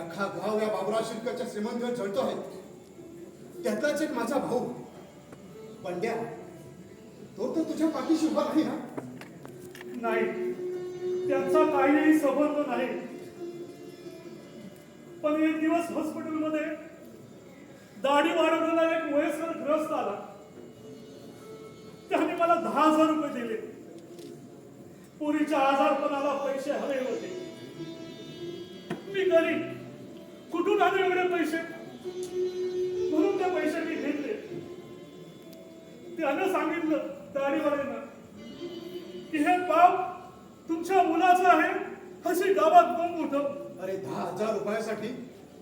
अख्खा गाव या बाबुराव शिरकरच्या श्रीमंतीवर जळतो आहे. त्यातलाच एक माझा भाऊ पंड्या, तो तर तुझ्या पाठीशी उभा नाही ना? नाही, त्यांचा काहीही संबंध नाही. पण एक दिवस हॉस्पिटलमध्ये दाढी वाढवलेला एक वयस्कर ग्रस्त आला. त्याने मला 10,000 रुपये दिले. पोरीच्या आजारपणाला पैसे हवे होते. मी गरीब, कुठून आले एवढे पैसे? म्हणून ते पैसे मी घेतले. त्यानं सांगितलं दाढीवाल्यानं की हे पाप तुमच्या मुलाचं आहे, अशी गावात बोंब उठव. अरे 10,000 रुपयासाठी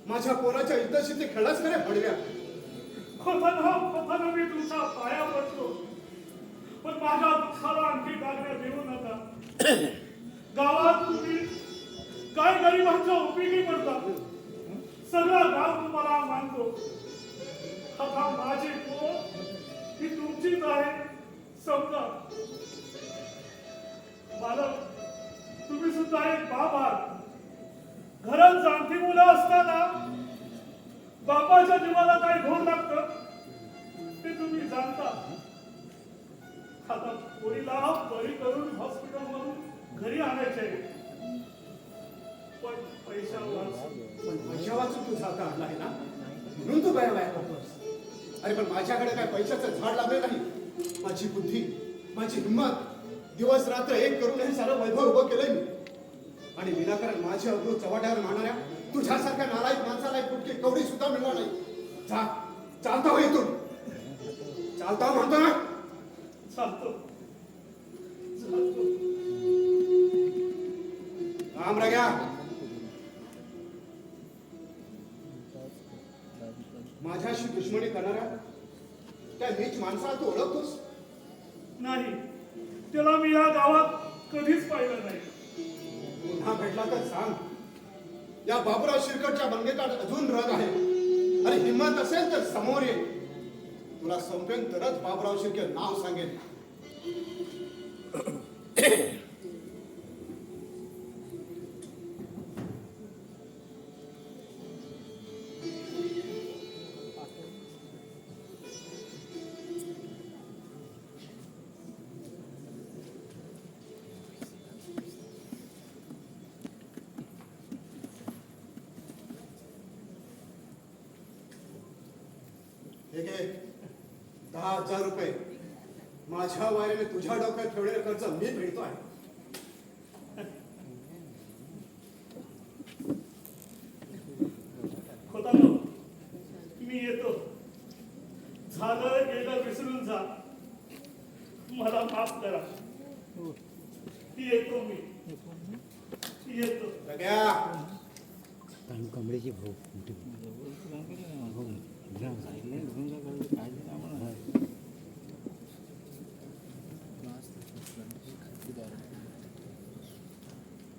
माझ्या पोराच्या इतरशी खेळाच करे पडल्या. खोताना मी तुमच्या पाया पडतो, पण माझ्या दुःखाला आणखी गागण्या देऊ नका. गावात तुम्ही काय गरिबांच्या उपयोगी पडता. सगळं गाव तुम्हाला मानतो. आता माझी पोर ही तुमचीच आहे समजा. बालक, तुम्ही सुद्धा एक बाप आहात. घरात जाणती मुलं असताना बापाच्या जीवाला काय घोर लागतं ते तुम्ही जाणता. आता पोरीला बळी करून हॉस्पिटलमधून घरी आणायचे, पण पैसा वाचून तुझा आता आणला आहे ना, म्हणून तू बाया बाया करतोस. अरे पण माझ्याकडे काय पैशाचं झाड लागले नाही. माझी बुद्धी, माझी हिंमत, दिवस रात्र एक करून हे सारं वैभव उभं केलंय मी. आणि विनाकारण माझी अब्रू चव्हाट्यावर मारणाऱ्या तुझ्यासारख्या नालायक माणसाला एक फुटकी कवडी सुद्धा मिळणार नाही. चालता हो इथून. चालता म्हणतो ना? चालतो. राम रग्या, माझ्याशी दुश्मनी करणाऱ्या त्या नीच माणसाला तू ओळखतोस? नाही, त्याला मी या गावात कधीच पाहिलं नाही. पुन्हा भेटला तर सांग. या बाबुराव शिरकटच्या बंगेत अजून रग आहे. अरे हिंमत असेल तर समोर ये. तुला संपेन तरच बाबुराव शिरके नाव सांगेन. हे घे 10,000 रुपये. माझ्या वाऱ्याने तुझ्या डोक्यात ठेवलेलं कर्ज मी फेडतो आहे. खोतानो, मी येतो. झालं गेलं विसरून जा. मला माफ करा. येतो मी. येतो. रग्या, कमळेची भाऊ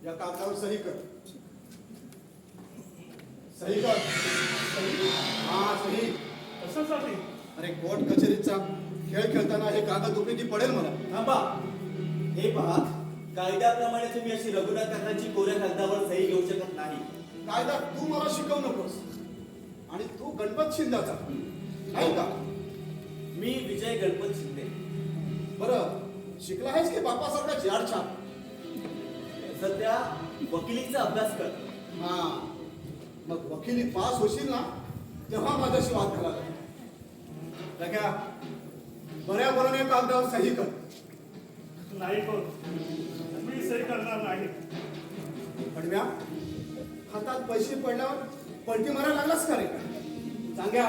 या कागदावर सही कर. सही कर. हा सही. कशासाठी? अरे कोर्ट कचेरीचा खेळ खेळताना हे कागद उपयोगी पडेल मला. थांबा. हे पहा, कायद्याप्रमाणे तुम्ही अशी रघुनाथ काकांची कोऱ्या कागदावर सही घेऊ शकत नाही. कायदा तू मला शिकवू नकोस. आणि तू गणपत शिंदाचा नाही का? मी विजय गणपत शिंदे. बरं, शिकला आहेस की बापासारखा झाड छाप? सध्या वकिलीचा अभ्यास कर. हा, मग वकिली पास होशील ना तेव्हा माझ्याशी वाद घाला. रग्या, बऱ्या बरोबर कागदावर सही कर. नाही हो, मी सही करणार नाही. पडव्या, हातात पैसे पडल्यावर पलटी मारायला लागलास का रे? सांग्या,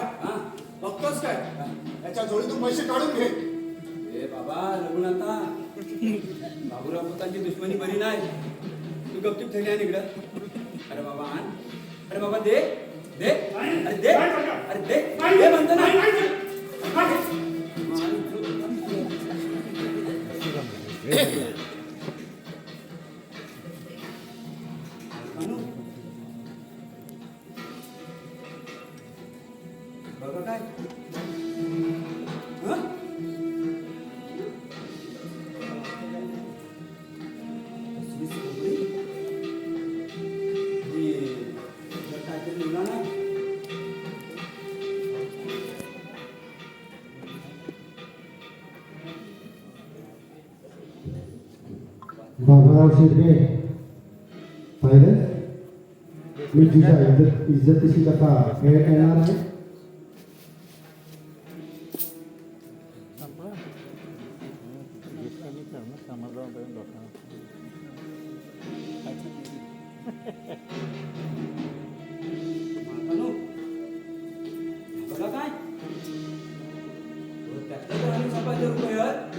बघतोस काय? याच्या जोडीतून पैसे काढून घे. ए बाबा रघुनाथा, बाबूराव पोतांची दुश्मनी बरी नाही. तू गपचूप ठेवली आहे इकडं. अरे बाबा आण. अरे बाबा दे दे. अरे दे. अरे दे दे म्हणतो ना. बघा काय बाबूराव शिर्के पाहिलं मी तुझ्या इज्जतीशी कसा खेळ खेळणार आहे. मालकानो, बघा काय ट्रॅक्टर आणि 5,000 रुपये आहेत.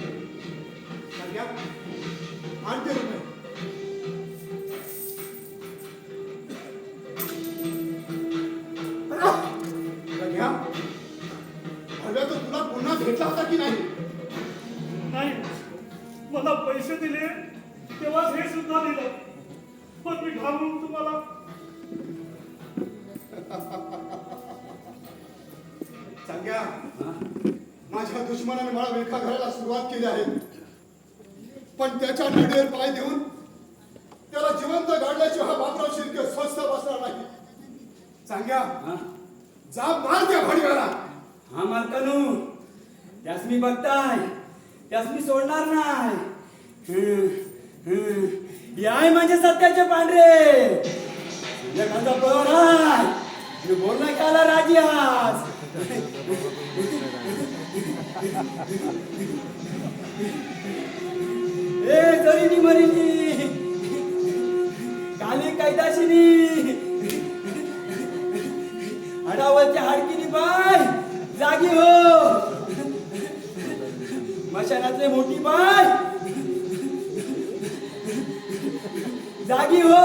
सांग्या, आण ते रुपये. सांग्या, हव्या तर तुला पुन्हा भेटला होता की नाही? नाही, मला पैसे दिले तेव्हाच हे सुद्धा दिलं, पण मी घाबरून तुम्हाला सांग्या, हा? माझ्या दुश्मनाने मला विळखा घालायला सुरुवात केली आहे, पण त्याच्या नडीवर पाय देऊन त्याला जिवंत गाडल्याची हा बापराव शिर्के स्वस्त बसणार नाही. सांग्या, हा? जा मार त्या भाडीवाला. हा मालकानू, त्यास मी बघताय, त्यास मी सोडणार नाही. हे आहे म्हणजे सत्याचे पांढरे संध्याकाळचा प्रहर आहे. मी बोलणं खायला राजी आज. ए जरीनी मरीनी काली कैदाशिनी हडावरच्या हाडकीनी बाय जागी हो. मशानातले मोठी बाय जागी हो.